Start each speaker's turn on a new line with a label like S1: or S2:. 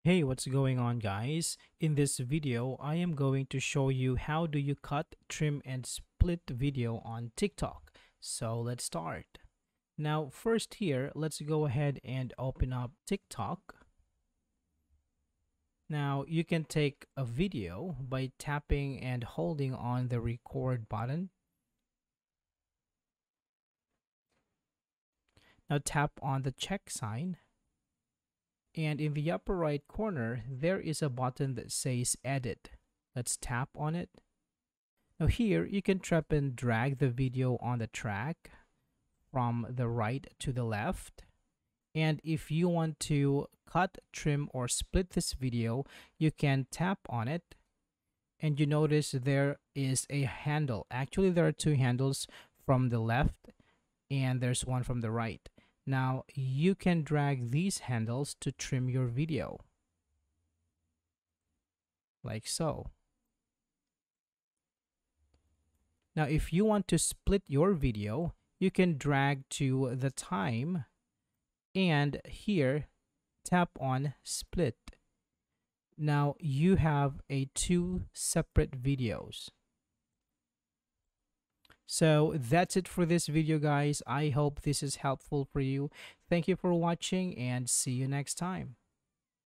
S1: Hey, what's going on, guys? In this video, I am going to show you how do you cut, trim, and split video on TikTok. So let's start. Now, first here, let's go ahead and open up TikTok. Now, you can take a video by tapping and holding on the record button. Now, tap on the check sign. And in the upper right corner, there is a button that says Edit. Let's tap on it. Now here, you can tap and drag the video on the track from the right to the left. And if you want to cut, trim, or split this video, you can tap on it. And you notice there is a handle. Actually, there are two handles from the left and there's one from the right. Now, you can drag these handles to trim your video, like so. Now, if you want to split your video, you can drag to the time and here tap on split. Now you have two separate videos. So that's it for this video, guys. I hope this is helpful for you. Thank you for watching and see you next time.